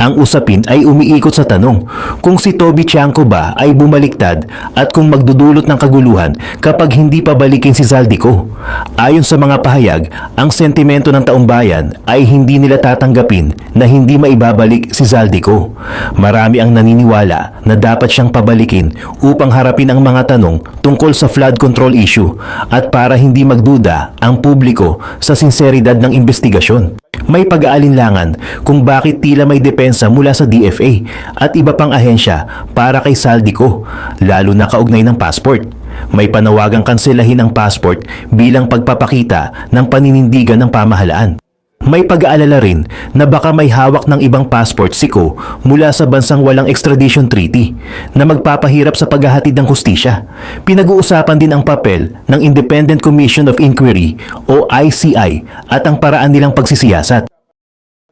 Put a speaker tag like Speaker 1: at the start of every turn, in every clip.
Speaker 1: Ang usapin ay umiikot sa tanong kung si Toby Tiangco ba ay bumaliktad at kung magdudulot ng kaguluhan kapag hindi pabalikin si Zaldico. Ayon sa mga pahayag, ang sentimento ng taong bayan ay hindi nila tatanggapin na hindi maibabalik si Zaldico. Marami ang naniniwala na dapat siyang pabalikin upang harapin ang mga tanong tungkol sa flood control issue at para hindi magduda ang publiko sa sinseridad ng investigasyon. May pag-aalinlangan kung bakit tila may depensa mula sa DFA at iba pang ahensya para kay Zaldico, lalo na kaugnay ng passport. May panawagang kanselahin ang passport bilang pagpapakita ng paninindigan ng pamahalaan. May pag-aalala rin na baka may hawak ng ibang passport si Ko mula sa bansang walang extradition treaty na magpapahirap sa paghahatid ng hustisya. Pinag-uusapan din ang papel ng Independent Commission of Inquiry o ICI at ang paraan nilang pagsisiyasat.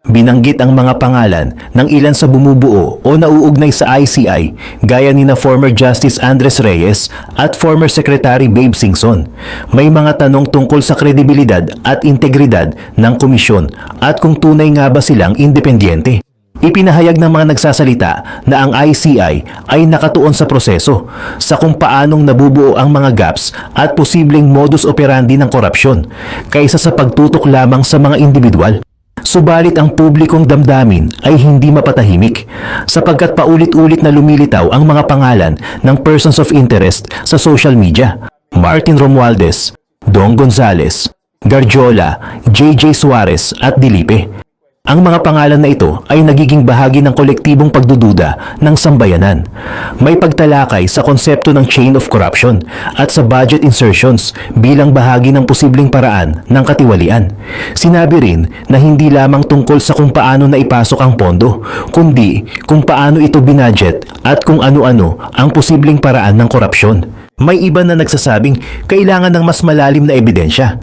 Speaker 1: Binanggit ang mga pangalan ng ilan sa bumubuo o nauugnay sa ICI gaya ni na former Justice Andres Reyes at former Secretary Babe Singson. May mga tanong tungkol sa kredibilidad at integridad ng komisyon at kung tunay nga ba silang independyente. Ipinahayag ng mga nagsasalita na ang ICI ay nakatuon sa proseso sa kung paanong nabubuo ang mga gaps at posibleng modus operandi ng korupsyon kaysa sa pagtutok lamang sa mga individual. Subalit ang publikong damdamin ay hindi mapatahimik sapagkat paulit-ulit na lumilitaw ang mga pangalan ng persons of interest sa social media. Martin Romualdez, Dong Gonzales, Garjola, JJ Suarez at Dilipe. Ang mga pangalan na ito ay nagiging bahagi ng kolektibong pagdududa ng sambayanan. May pagtalakay sa konsepto ng chain of corruption at sa budget insertions bilang bahagi ng posibleng paraan ng katiwalian. Sinabi rin na hindi lamang tungkol sa kung paano na ipasok ang pondo, kundi kung paano ito binudget at kung ano-ano ang posibleng paraan ng korupsyon. May iba na nagsasabing kailangan ng mas malalim na ebidensya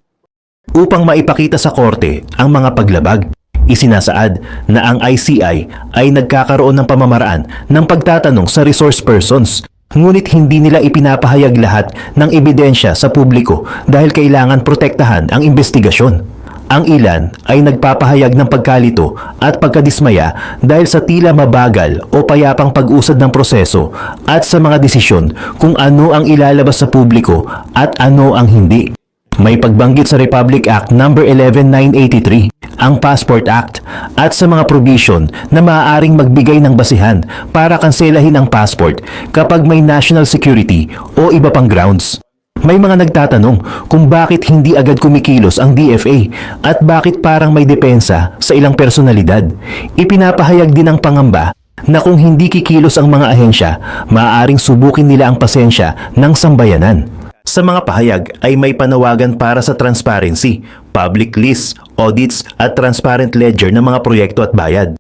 Speaker 1: upang maipakita sa korte ang mga paglabag. Isinasaad na ang ICI ay nagkakaroon ng pamamaraan ng pagtatanong sa resource persons, ngunit hindi nila ipinapahayag lahat ng ebidensya sa publiko dahil kailangan protektahan ang investigasyon. Ang ilan ay nagpapahayag ng pagkalito at pagkadismaya dahil sa tila mabagal o payapang pag-usad ng proseso at sa mga desisyon kung ano ang ilalabas sa publiko at ano ang hindi. May pagbanggit sa Republic Act No. 11983, ang Passport Act at sa mga provision na maaaring magbigay ng basihan para kanselahin ang passport kapag may national security o iba pang grounds. May mga nagtatanong kung bakit hindi agad kumikilos ang DFA at bakit parang may depensa sa ilang personalidad. Ipinapahayag din ang pangamba na kung hindi kikilos ang mga ahensya, maaaring subukin nila ang pasensya ng sambayanan. Sa mga pahayag ay may panawagan para sa transparency, public lists, audits at transparent ledger ng mga proyekto at bayad.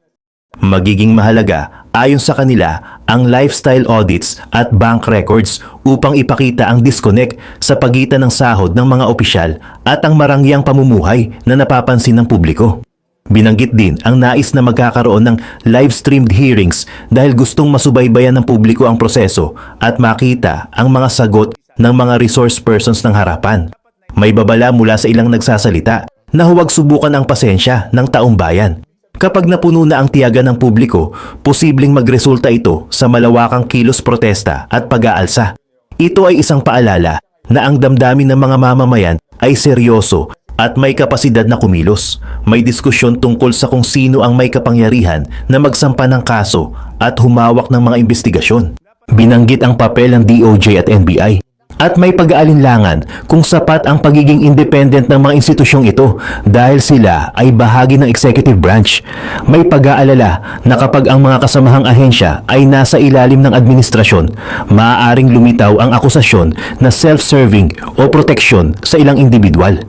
Speaker 1: Magiging mahalaga ayon sa kanila ang lifestyle audits at bank records upang ipakita ang disconnect sa pagitan ng sahod ng mga opisyal at ang marangyang pamumuhay na napapansin ng publiko. Binanggit din ang nais na magkakaroon ng live-streamed hearings dahil gustong masubaybayan ng publiko ang proseso at makita ang mga sagot ng mga resource persons ng harapan. May babala mula sa ilang nagsasalita na huwag subukan ang pasensya ng taong bayan. Kapag napuno na ang tiyaga ng publiko, posibleng magresulta ito sa malawakang kilos protesta at pag-aalsa. Ito ay isang paalala na ang damdamin ng mga mamamayan ay seryoso at may kapasidad na kumilos. May diskusyon tungkol sa kung sino ang may kapangyarihan na magsampa ng kaso at humawak ng mga investigasyon. Binanggit ang papel ng DOJ at NBI. At may pag-aalinlangan kung sapat ang pagiging independent ng mga institusyong ito dahil sila ay bahagi ng executive branch. May pag-aalala na kapag ang mga kasamahang ahensya ay nasa ilalim ng administrasyon, maaaring lumitaw ang akusasyon na self-serving o proteksyon sa ilang individual.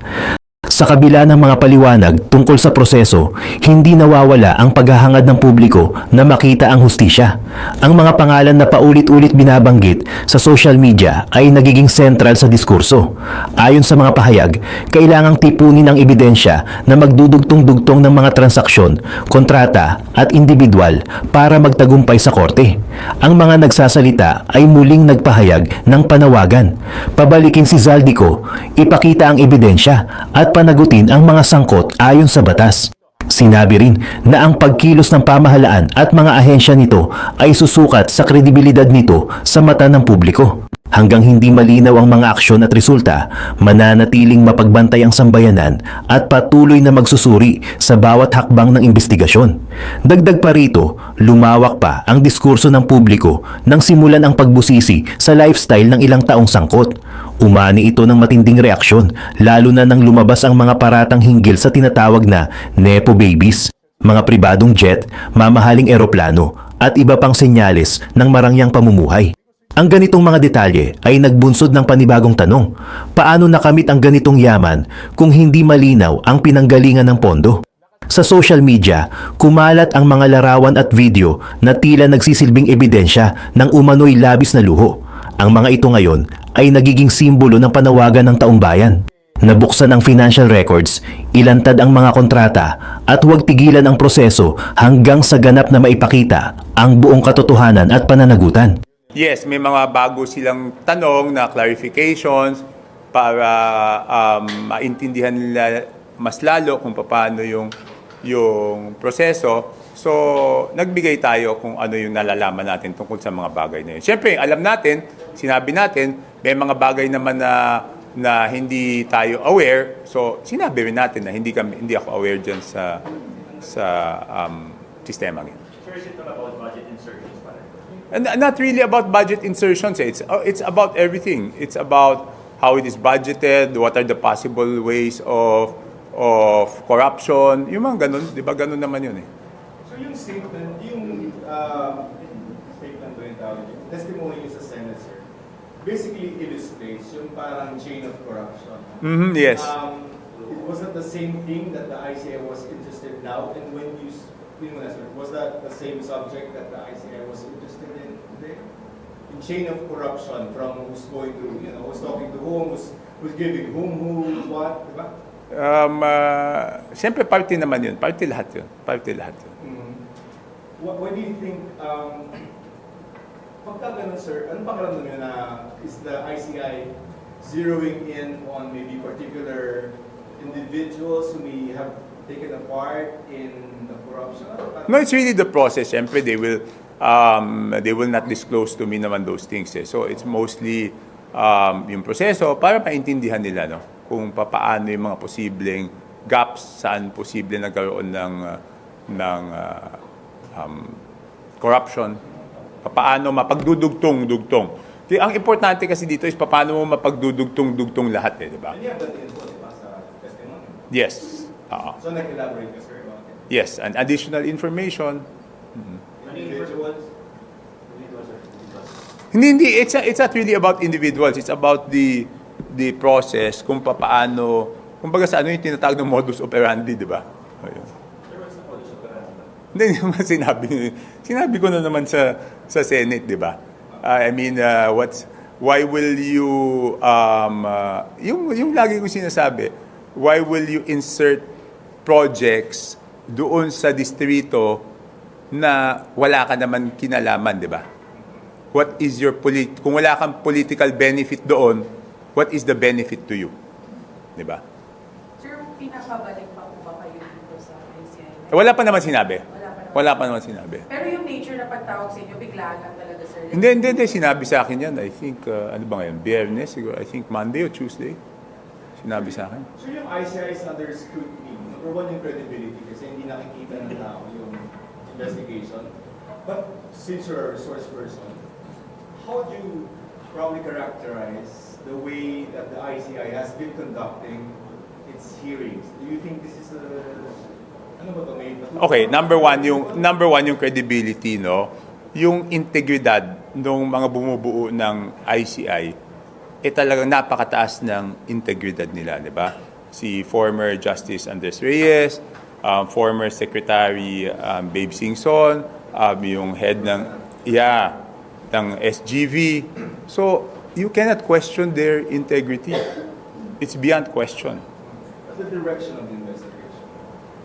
Speaker 1: Sa kabila ng mga paliwanag tungkol sa proseso, hindi nawawala ang paghahangad ng publiko na makita ang hustisya. Ang mga pangalan na paulit-ulit binabanggit sa social media ay nagiging sentral sa diskurso. Ayon sa mga pahayag, kailangang tipunin ang ebidensya na magdudugtong-dugtong ng mga transaksyon, kontrata at individual para magtagumpay sa korte. Ang mga nagsasalita ay muling nagpahayag ng panawagan. Pabalikin si Zaldico, ipakita ang ebidensya at panagutin ang mga sangkot ayon sa batas. Sinabi rin na ang pagkilos ng pamahalaan at mga ahensya nito ay susukat sa kredibilidad nito sa mata ng publiko. Hanggang hindi malinaw ang mga aksyon at resulta, mananatiling mapagbantay ang sambayanan at patuloy na magsusuri sa bawat hakbang ng investigasyon. Dagdag pa rito, lumawak pa ang diskurso ng publiko nang simulan ang pagbusisi sa lifestyle ng ilang taong sangkot. Umani ito ng matinding reaksyon, lalo na nang lumabas ang mga paratang hinggil sa tinatawag na Nepo Babies, mga pribadong jet, mamahaling eroplano at iba pang senyales ng marangyang pamumuhay. Ang ganitong mga detalye ay nagbunsod ng panibagong tanong, paano nakamit ang ganitong yaman kung hindi malinaw ang pinanggalingan ng pondo? Sa social media, kumalat ang mga larawan at video na tila nagsisilbing ebidensya ng umano'y labis na luho. Ang mga ito ngayon ay nagiging simbolo ng panawagan ng taong bayan. Nabuksan ang financial records, ilantad ang mga kontrata at huwag tigilan ang proseso hanggang sa ganap na maipakita ang buong katotohanan at pananagutan.
Speaker 2: Yes, may mga bago silang tanong na clarifications para maintindihan nila mas lalo kung paano yung proseso. So, nagbigay tayo kung ano yung nalalaman natin tungkol sa mga bagay na yun. Siyempre, alam natin, sinabi natin, may mga bagay naman na hindi tayo aware. So, sinabi rin natin na hindi ako aware dyan sa sistema ngayon.
Speaker 3: Sir, is it about budget insertions?
Speaker 2: And not really about budget insertions. It's about everything. It's about how it is budgeted, what are the possible ways of corruption. Yung mga ganun, di ba ganun naman yun eh.
Speaker 3: So yung statement, statement ba yung tawag yun? Testimony sa Senate, sir, basically illustrates yung parang chain of corruption.
Speaker 2: Mm-hmm, yes.
Speaker 3: Was that the same thing that the ICI was interested now? And when you was that the same subject that the ICI was interested in today? In chain of corruption from who's going to, who's talking to whom, who's giving whom, who, what, diba?
Speaker 2: Siyempre, party naman yun. Party lahat yun.
Speaker 3: Mm-hmm. What do you think, pagka ganun, sir, ano pakiramdam nyo na is the ICI zeroing in on maybe particular individuals who may have taken a part in the corruption?
Speaker 2: No, it's really the process. Siyempre, they will not disclose to me naman those things. Eh. So, it's mostly yung proseso para maintindihan nila kung paano yung mga posibleng gaps, saan posible nagkaroon ng corruption, paano mapagdudugtong-dugtong. Ang importante kasi dito is paano mo mapagdudugtong-dugtong lahat, di ba?
Speaker 3: And you have that info, di ba, sa testimony?
Speaker 2: Yes.
Speaker 3: So, nag-elaborate ka, sir, about it?
Speaker 2: Yes, and additional information.
Speaker 3: Individuals?
Speaker 2: Hindi. It's not really about individuals. It's about the process, kung paano, kumbaga sa ano yung tinatawag ng modus operandi, di ba? Ayun. Hindi naman sinabi ko na naman sa Senate, di ba? I mean, why will you, yung lagi kong sinasabi, why will you insert projects doon sa distrito na wala ka naman kinalaman, di ba? What is your kung wala kang political benefit doon, what is the benefit to you? Di ba?
Speaker 4: Sir, pinapabalik pa po ba kayo dito sa ICI?
Speaker 2: Wala pa naman sinabi. Wala pa naman sinabi.
Speaker 4: Pero yung nature na pagtawag sa inyo, biglaan lang talaga, sir.
Speaker 2: Hindi. Sinabi sa akin yan. I think, ano ba ngayon? Biyernes, siguro. I think Monday or Tuesday. Sinabi sa akin.
Speaker 3: So yung ICI is under scrutiny. Number one, yung credibility kasi hindi nakikita ng tao yung investigation. But since you're a resource person, how do you probably characterize the way that the ICI has been conducting its hearings? Do you think this is ano ba ito?
Speaker 2: Okay, number one yung credibility, no? Yung integridad ng mga bumubuo ng ICI, talagang napakataas ng integridad nila, di ba? Si former Justice Andres Reyes, former Secretary Babe Singson, yung head ng SGV. So, you cannot question their integrity. It's beyond question.
Speaker 3: The direction of the investigation.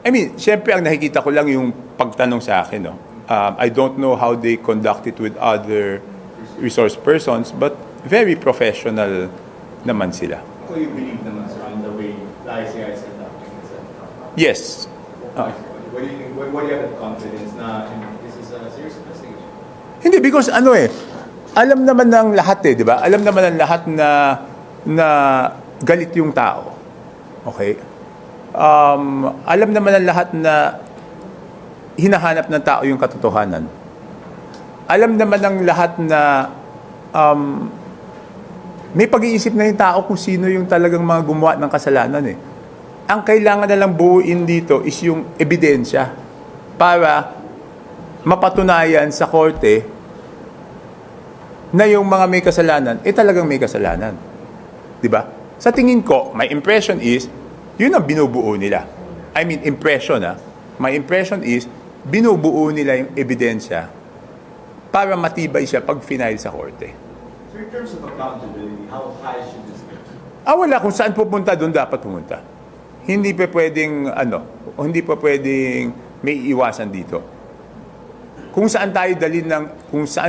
Speaker 2: I mean, syempre ang nakikita ko lang yung pagtanong sa akin, no? I don't know how they conduct it with other resource persons, but very professional naman sila.
Speaker 3: So you believe naman, sir, in the way the ICI is conducting itself?
Speaker 2: Yes.
Speaker 3: Why do you have that confidence na this is a serious investigation?
Speaker 2: Hindi, because alam naman ng lahat di ba? Alam naman ng lahat na galit yung tao. Okay? Alam naman ng lahat na hinahanap ng tao yung katotohanan. Alam naman ng lahat na may pag-iisip na yung tao kung sino yung talagang mga gumawa ng kasalanan Ang kailangan na lang buuin dito is yung ebidensya para mapatunayan sa korte na yung mga may kasalanan, talagang may kasalanan. Di ba? Sa tingin ko, my impression is, yun ang binubuo nila. I mean, impression My impression is, binubuo nila yung ebidensya para matibay siya pag final sa korte.
Speaker 3: So in terms of accountability, how high should this be?
Speaker 2: Wala. Kung saan pupunta, doon dapat pumunta. Hindi pa pwedeng, may iwasan dito. Kung saan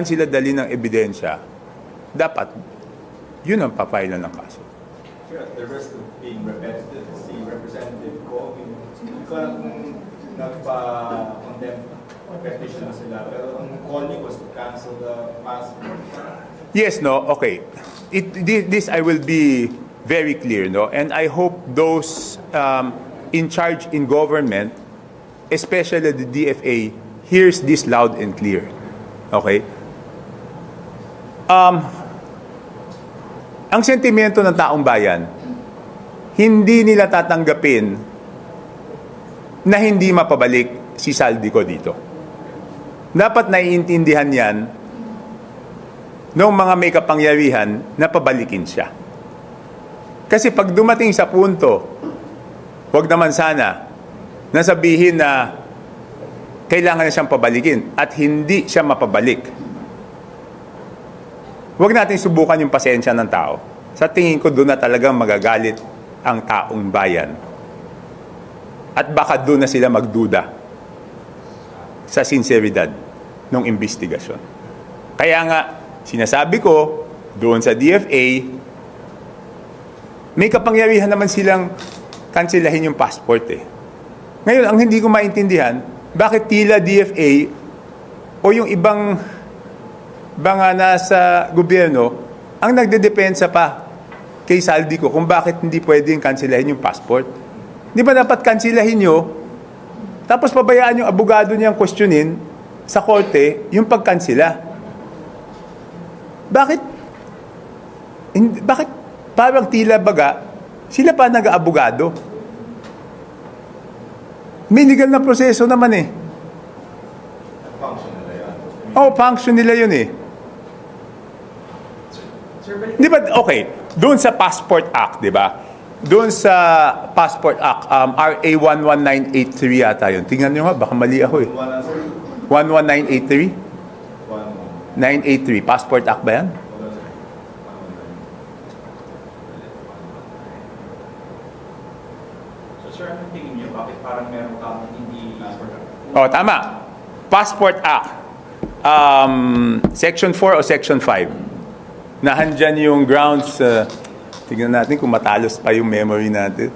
Speaker 2: sila dali ng ebidensya, dapat, yun ang papailan ng kaso.
Speaker 3: Sure, at the risk of being repetitive, si Representative Ko, hindi ko alam kung nagpa-condemn petition na sila, pero ang call niyo was to cancel the passport.
Speaker 2: Yes, okay. This I will be very clear, and I hope those in charge in government, especially the DFA, hears this loud and clear. Okay? Ang sentimento ng taong bayan, hindi nila tatanggapin na hindi mapabalik si Saldico dito. Dapat naiintindihan yan ng mga may kapangyarihan na pabalikin siya. Kasi pag dumating sa punto, wag naman sana nasabihin na kailangan na siyang pabalikin at hindi siya mapabalik. Huwag natin subukan yung pasensya ng tao. Sa tingin ko, doon na talagang magagalit ang taong bayan. At baka doon na sila magduda sa sinseridad ng investigasyon. Kaya nga, sinasabi ko, doon sa DFA, may kapangyarihan naman silang kanselahin yung passport Ngayon, ang hindi ko maintindihan, bakit tila DFA o yung ibang mga nasa gobyerno ang nagdedepensa pa kay Saldico kung bakit hindi pwedeng kanselahin yung passport. Di ba dapat kanselahin nyo, tapos pabayaan yung abogado niyang questionin sa korte yung pagkansela? Bakit parang tila baga sila pa nag-aabogado? May legal na proseso naman
Speaker 3: Function nila yan.
Speaker 2: function nila yun Di ba, okay, doon sa Passport Act, di ba? Doon sa Passport Act, RA 11983 yata yun. Tingnan nyo nga, baka mali ako 11983? 983, Passport Act ba yan?
Speaker 3: So sir, anong tingin niyo? Bakit parang meron kang hindi passport?
Speaker 2: Tama. Passport Act. Section 4 o Section 5. Nahandyan yung grounds. Tingnan natin kung matalos pa yung memory natin.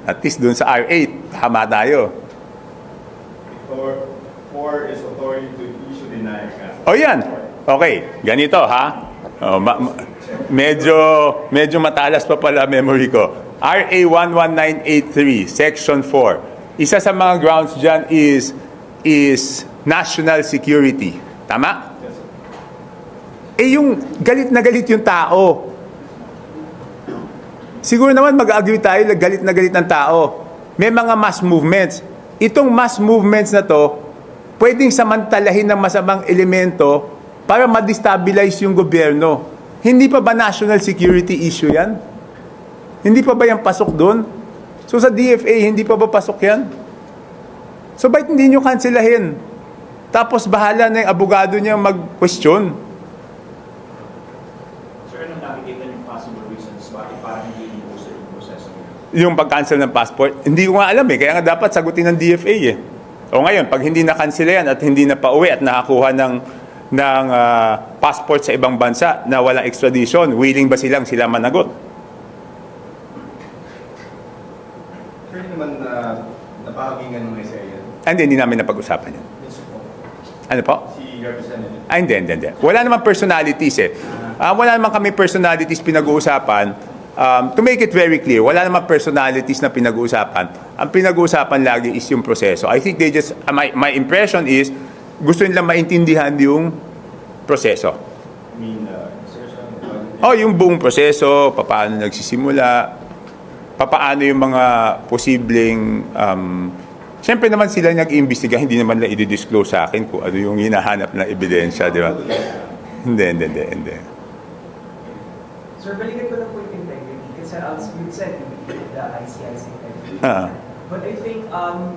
Speaker 2: At least doon sa R8, tama tayo.
Speaker 3: 4 is authority to issue denial.
Speaker 2: Yan. Okay. Ganito, ha? Medyo matalas pa pala memory ko. RA 11983, Section 4. Isa sa mga grounds dyan is national security. Tama? Yung galit na galit yung tao. Siguro naman mag-agree tayo na galit ng tao. May mga mass movements. Itong mass movements na to, pwedeng samantalahin ng masamang elemento para ma-destabilize yung gobyerno. Hindi pa ba national security issue yan? Hindi pa ba yan pasok doon? So sa DFA, hindi pa ba pasok yan? So bakit hindi nyo kanselahin? Tapos bahala na yung abogado niya mag-question. Yung pag-cancel ng passport, hindi ko nga alam kaya nga dapat sagutin ng DFA O ngayon, pag hindi na-cancel yan at hindi na pauwi at nakakuha ng passport sa ibang bansa na walang extradition, willing ba sila managot?
Speaker 3: Sure naman na napahagingan ng SIA
Speaker 2: Hindi namin napag-usapan yun.
Speaker 3: Mr. Poe,
Speaker 2: Ano po?
Speaker 3: si Representative.
Speaker 2: Hindi. Wala naman personalities eh. Wala naman kami personalities pinag-uusapan. To make it very clear, wala naman personalities na pinag-uusapan. Ang pinag-uusapan lagi is yung proseso. I think they just, my impression is, gusto nilang maintindihan yung proseso.
Speaker 3: I mean, insertion,
Speaker 2: Yung buong proseso, paano nagsisimula, paano yung mga posibleng, siyempre naman sila nag-iimbestiga, hindi naman nila i-disclose sa akin kung ano yung hinahanap na ebidensya, di ba? Hindi.
Speaker 5: Sir, balikan ko lang po yung integrity kasi as you said, you believe the ICI's integrity. But I think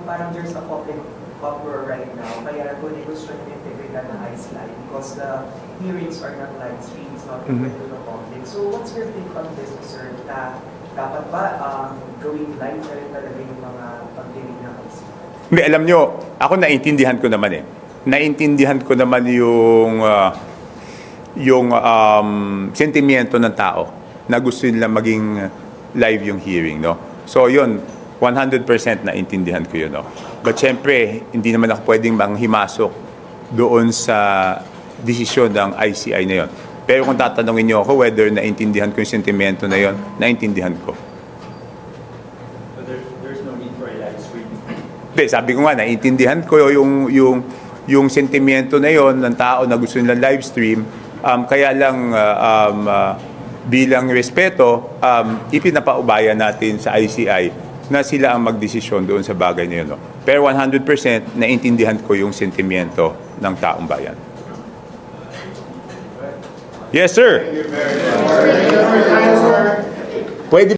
Speaker 5: parang there's a public uproar right now kaya nag-question yung integridad ng ICI because the hearings are not live streamed, it's not open to the public. So what's your take on this, sir, na dapat ba gawing live na rin talaga yung mga pag-hearing ng ICI?
Speaker 2: Hindi, alam nyo, ako naintindihan ko naman eh. Naintindihan ko naman yung sentimiento ng tao na gusto nila maging live yung hearing, no? So yun, 100% naintindihan ko yun, no? But syempre, hindi naman ako pwedeng manghimasok doon sa desisyon ng ICI na yun. Pero kung tatanungin niyo ako whether naintindihan ko yung sentimento na yun, naintindihan ko.
Speaker 3: but there's no need for a live stream.
Speaker 2: Hindi, sabi ko nga, naintindihan ko yung sentimento na yon ng tao na gusto nila live stream. Kaya lang bilang respeto, ipinapaubaya natin sa ICI na sila ang magdesisyon doon sa bagay na yun. No? Pero 100% naintindihan ko yung sentimento ng taong bayan. Yes, sir. Pwede